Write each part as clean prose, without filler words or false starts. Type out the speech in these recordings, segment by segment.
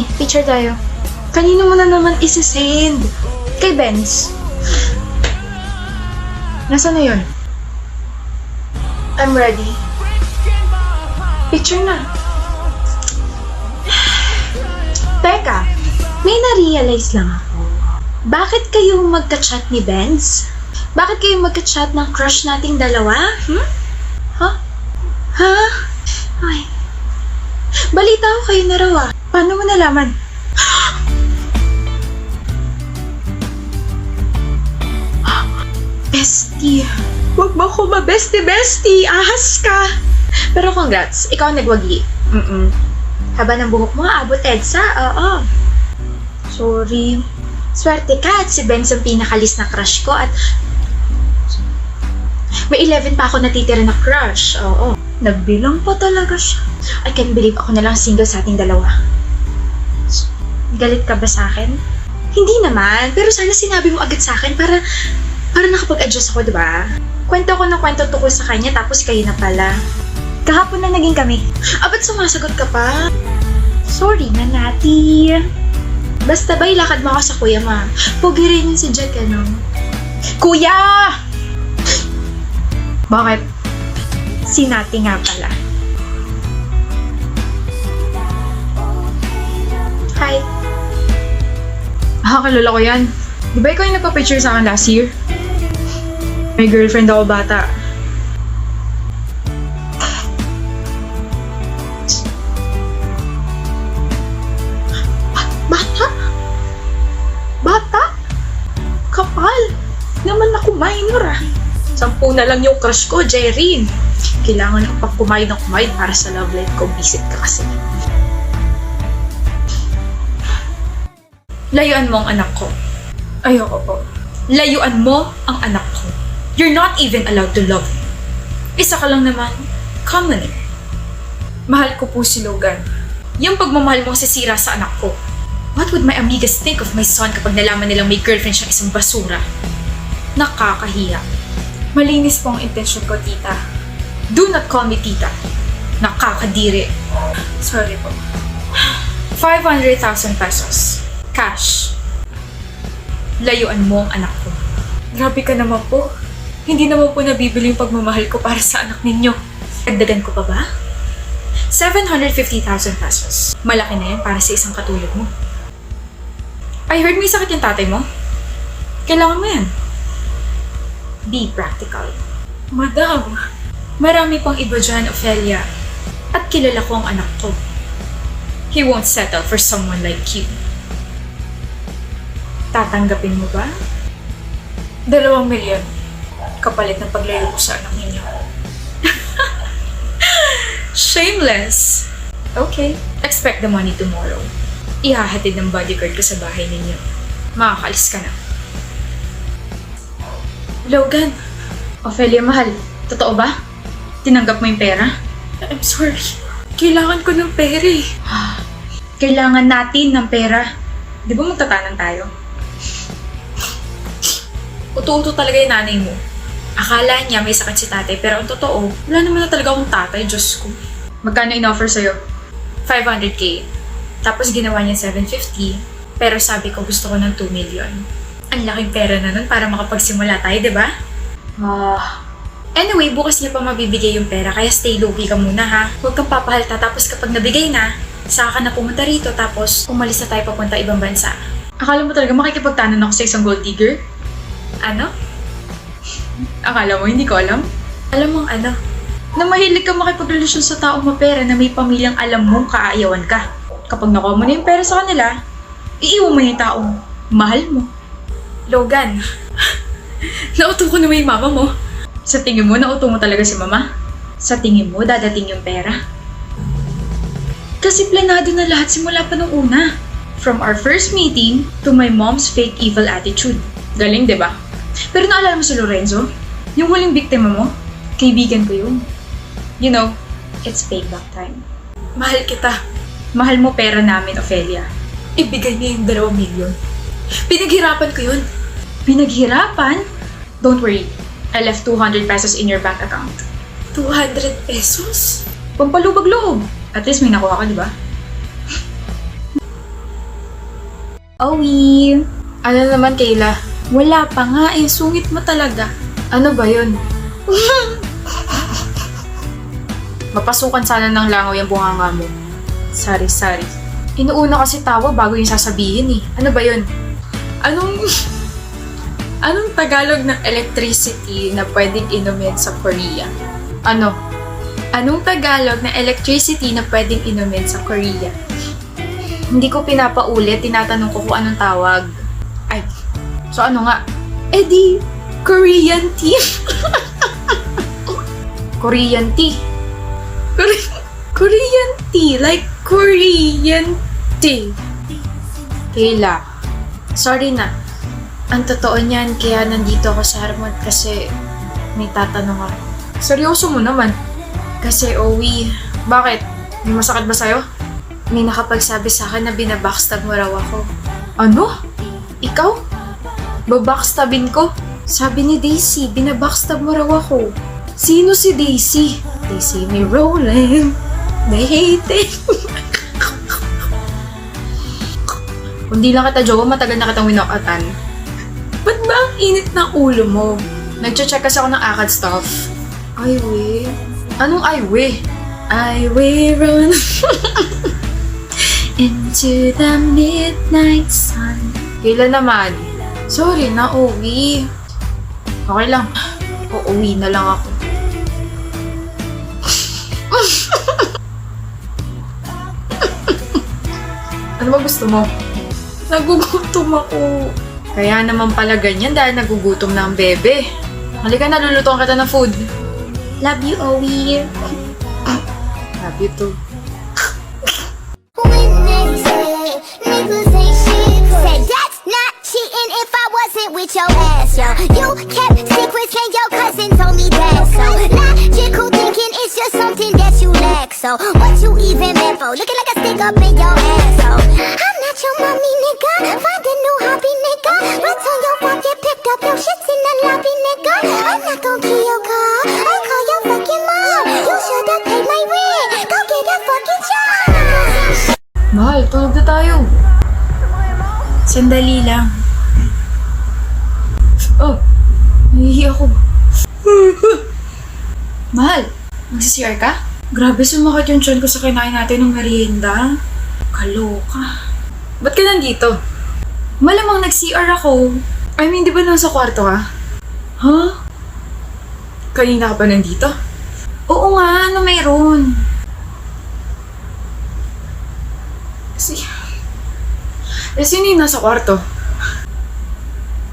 Sige, picture tayo. Kanino mo na naman isi-send? Kay Benz. Nasaan na yun? I'm ready. Picture na. Teka, may na-realize lang ako. Bakit kayo magka-chat ni Benz? Bakit kayo magka-chat ng crush nating dalawa? Ha? Ha? Ay. Balita ko kayo na raw ah. Paano mo nalaman? Bestie. Huwag mo ko ma-bestie-bestie. Ahas ka. Pero congrats, ikaw ang nagwagi. Haba ng buhok mo, abot EDSA. Oo. Sorry. Swerte ka at si Benz ang pinakalis na crush ko at may 11 pa ako natitira na crush. Oo. Nagbilang pa talaga siya. I can't believe ako na lang single sa ating dalawa. Galit ka ba sa akin? Hindi naman. Pero sana sinabi mo agad sa akin para nakapag-adjust ako, diba? Kwento ko ng kwento tungkol sa kanya tapos kayo na pala. Kahapon na naging kami. Ba't sumasagot ka pa? Sorry na, Nati. Basta ba ilakad mo ako sa kuya mo? Pogi rin yun si Jack, ano? Kuya! Bakit? Si Nati nga pala. Hi. Kilala ko yan. Di ba ikaw yung nagpa-picture sa akin last year? May girlfriend ako bata. Bata? Bata? Kapal. Naman ako minor ah. 10 na lang yung crush ko, Jerry. Kailangan ko pang kumain ng kumain para sa love life ko. Visit ka kasi. Layuan mo ang anak ko. Ayoko po. Layuan mo ang anak ko. You're not even allowed to love me. Isa ka lang naman, commoner. Mahal ko po si Logan. Yung pagmamahal mong sisira sa anak ko. What would my amigas think of my son kapag nalaman nilang may girlfriend siyang isang basura? Nakakahiya. Malinis po ang intensyon ko, tita. Do not call me tita. Nakakadiri. Sorry po. 500,000 pesos. Cash. Layuan mo ang anak ko. Grabe ka naman po. Hindi naman po nabibili yung pagmamahal ko para sa anak ninyo. Dagdagan ko pa ba? 750,000 pesos. Malaki na yan para sa isang katulad mo. I heard may sakit yung tatay mo. Kailangan mo yan. Be practical. Madam, marami pang iba dyan, Ophelia. At kilala ko ang anak ko. He won't settle for someone like you. Tatanggapin mo ba? 2 milyon. Kapalit ng paglayo ko sa anak ninyo. Shameless! Okay, expect the money tomorrow. Ihahatid ng bodyguard ko sa bahay ninyo. Makakalis ka na. Logan! Ophelia, mahal. Totoo ba? Tinanggap mo yung pera? I'm sorry. Kailangan ko ng pera eh. Kailangan natin ng pera. Di ba magtatanan tayo? Uto-uto talaga yung nanay mo. Akala niya may sakit si tatay, pero ang totoo, wala naman na talaga akong tatay, Diyos ko. Magkano in-offer sa'yo? 500K. Tapos ginawa niya 750, pero sabi ko gusto ko ng 2 million. Ang laking pera na nun para makapagsimula tayo, di ba? Anyway, bukas niya pa mabibigay yung pera, kaya stay low-key ka muna ha. Huwag kang papahalta, tapos kapag nabigay na, saka ka na pumunta rito, tapos umalis na tayo papunta ibang bansa. Akala mo talaga makikipagtanan ako sa isang gold digger? Ano? Akala mo, hindi ko alam? Alam mong ano? Na mahilig ka makipagrelasyon sa taong mapera na may pamilyang alam mong kaayawan ka. Kapag nakuha mo na yung pera sa kanila, iiwan mo yung taong mahal mo. Logan, nauto ko naman yung mama mo. Sa tingin mo, nauto mo talaga si mama? Sa tingin mo, dadating yung pera? Kasi planado na lahat simula pa nung una. From our first meeting to my mom's fake evil attitude. Galing, di ba? Pero naalala mo si Lorenzo? Yung huling biktima mo? Kaibigan ko yun. You know, it's payback time. Mahal kita. Mahal mo pera namin, Ophelia. Ibigay niya yung 2 milyon. Pinaghirapan ko yun. Pinaghirapan? Don't worry. I left 200 pesos in your bank account. 200 pesos? Pampalubag loob. At least may nakuha ka, di ba? Owie! Ano naman, Kayla? Wala pa nga eh, sungit mo talaga. Ano ba yun? Mapasukan sana ng langaw yung bunganga mo. Sorry. Inuuna kasi tawa bago yung sasabihin eh. Ano ba yun? Anong Tagalog ng electricity na pwedeng inumin sa Korea? Ano? Anong Tagalog na electricity na pwedeng inumin sa Korea? Hindi ko pinapaulit, tinatanong ko kung anong tawag. Ay, so ano nga? Di, Korean tea. Korean tea. Korean tea, like Korean tea. Kayla, sorry na. Ang totoo niyan, kaya nandito ako sa Harmon kasi may tatanong ako. Seryoso mo naman. Kasi, Owie, bakit? May masakit ba sa'yo? May nakapagsabi sa akin na binabackstab mo raw ako. Ano? Ikaw? Babackstabin ko? Sabi ni Daisy, binabackstab mo raw ako. Sino si Daisy? They see me rolling. They hate it. Kung di lang kita jowa, matagal na kitang winokatan. Ba't ba ang init ng ulo mo? Nag-check kasi ako ng akad stuff. Ay, we. Anong ay, we? I will run into the midnight sun. Kailan naman? Sorry na, Owie. Okay lang. Uuwi na lang ako. Ano ba gusto mo? Nagugutom ako. Kaya naman pala ganyan dahil nagugutom na ang bebe. Halika na, lulutuan kita ng food. Love you, Owie. Love you too. When they say niggas ain't shit, say that's not cheating if I wasn't with your ass, yo. You kept secrets and your cousin told me that, so logical thinking is just something that you lack, so what you even meant for? Looking like a stick up in your ass, so I'm not your mommy, nigga. Find a new hobby, nigga. Rats on your walk, get picked up, your shit's in the lobby, nigga. I'm not gon' kill your car, I'll call your fucking mom. You should've paid my rent, go get a fucking job. Mahal, tulog na tayo. Sandali lang. Oh, nahihi ako. Mahal, magsi-CR ka? Grabe, sumakit yung tiyan ko sa kinain natin ng merienda. Kaloka. Ba't ka nandito? Malamang nag-CR ako. I mean, di ba nasa kwarto ka? Huh? Kanina ka pa nandito? Oo nga, ano mayroon? Sino yung nasa kwarto?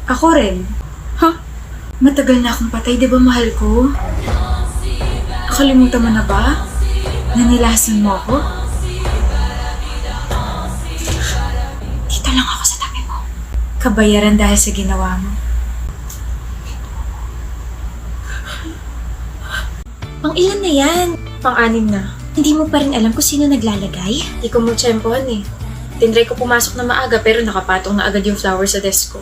Ako rin. Ha? Matagal na akong patay, di ba mahal ko? Nakalimutan mo na ba? Nanilasan mo ako? Dito lang ako sa tabi mo. Kabayaran dahil sa ginawa mo. Pang-ilan na yan? Pang-anim na. Hindi mo pa rin alam kung sino naglalagay? Di ko mo tsempohan eh. Tinry ko pumasok na maaga pero nakapatong na agad yung flower sa desk ko.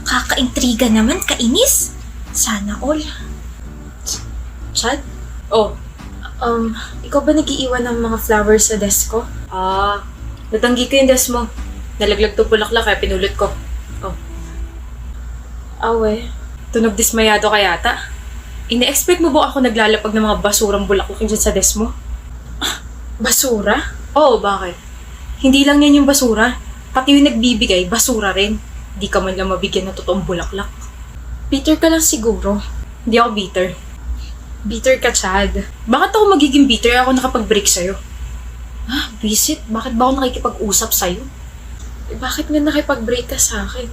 Kaka-intriga naman, kainis. Sana all. Chad? Oh. Ikaw ba nag-iiwan ng mga flowers sa desk ko? Natanggi ko yung desk mo. Nalaglag to bulaklak kaya pinulot ko. Oh. Awe, tunog dismayado ka yata. Ine-expect mo ba ako naglalapag ng mga basurang bulaklak dyan sa desk mo? Basura? Oo, bakit? Hindi lang yan yung basura. Pati yung nagbibigay, basura rin. Di ka man lang mabigyan ng totoong bulaklak. Bitter ka lang siguro. Hindi ako bitter. Bitter ka, Chad. Bakit ako magiging bitter ako nakapag-break sa'yo? Visit? Bakit ba ako nakikipag-usap sa'yo? Bakit nga nakipag-break ka sa akin?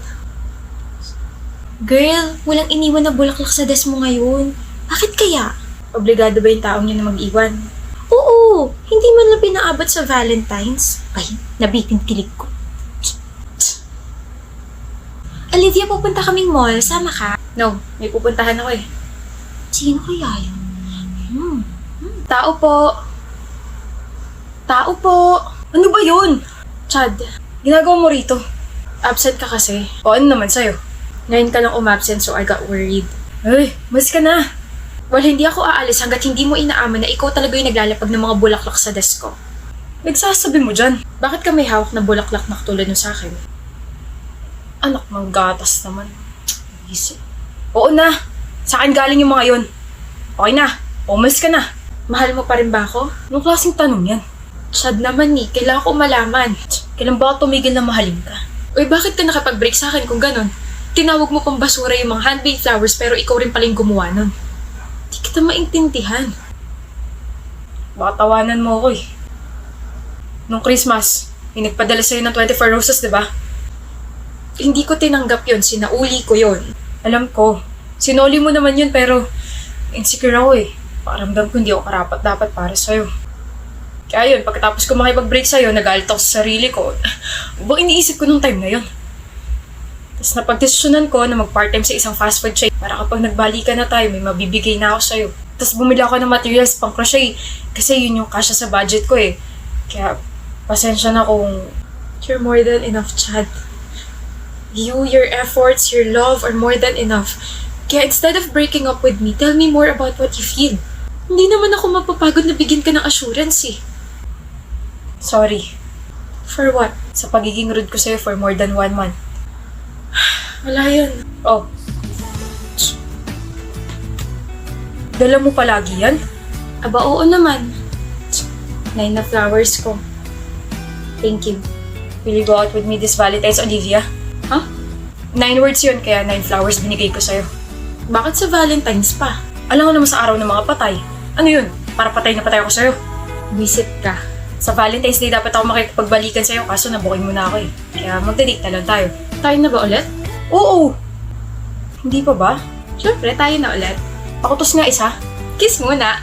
Girl, walang iniwan na bulaklak sa desk mo ngayon. Bakit kaya? Obligado ba yung taong yun na mag-iwan? Oo, hindi man lang pinaabot sa Valentine's. Ay, nabitin kilig ko. Olivia, pupunta kaming mall. Sama ka? No, may pupuntahan ako eh. Sino kaya yun? Tao po. Tao po. Ano ba yun? Chad, ginagawa mo rito. Absent ka kasi. O ano naman sa'yo? Ngayon ka lang umabsent so I got worried. Ay, mas ka na. Well, hindi ako aalis hanggat hindi mo inaaman na ikaw talaga yung naglalapag ng mga bulaklak sa desk ko. Nagsasabi mo dyan. Bakit ka may hawak na bulaklak na katulad nyo sa akin? Anak ng gatas naman. Isip. Oo na. Sa akin galing yung mga yun. Okay na. Umalis ka na. Mahal mo pa rin ba ako? Anong klaseng tanong yan? Chad naman eh, kailangan ko malaman. Kailan ba ako tumigil na mahalin ka? Uy, bakit ka nakapag-break sa akin kung ganon? Tinawag mo pang basura yung mga handmade flowers pero ikaw rin pala yung gumawa nun. Di kita maintindihan. Baka tawanan mo ako eh. Nung Christmas, may nagpadala sa'yo ng 24 roses, di ba? Hindi ko tinanggap yun, sinauli ko yun. Alam ko. Sinoli mo naman yun pero insecure ako eh. Pakiramdam ko hindi ako karapat-dapat para sa'yo. Kaya yun, pagkatapos ko makipag-break sa'yo, nag-aalit ako sa sarili ko. Bang iniisip ko nung time na yun. Tapos napagdesisyonan ko na mag-part-time sa isang fast food chain para kapag nagbalikan na tayo, may mabibigay na ako sa'yo. Tapos bumili ako ng materials pang crochet kasi yun yung kasya sa budget ko eh. Kaya pasensya na kung You're more than enough, Chad. You, your efforts, your love are more than enough. Kaya instead of breaking up with me, tell me more about what you feel. Hindi naman ako mapapagod na bigyan ka ng assurance eh. sorry For what? sa pagiging rude ko sa'yo for more than 1 month. Wala yun. Oh. Dala mo palagi yan? Aba, oo naman. 9 na flowers ko. Thank you. Will you go out with me this Valentine's, Olivia? Huh? 9 words yun, kaya 9 flowers binigay ko sa'yo. Bakit sa Valentine's pa? Alam mo naman sa araw ng mga patay. Ano yun? Para patay na patay ako sa'yo. Visit ka. Sa Valentine's Day dapat ako makipagbalikan sa'yo kaso nabuking mo na ako eh. Kaya magdadate na lang tayo. Tayo na ba ulit? Oo! Hindi pa ba? Siyempre, tayo na ulit. Pakutos nga isa. Kiss muna.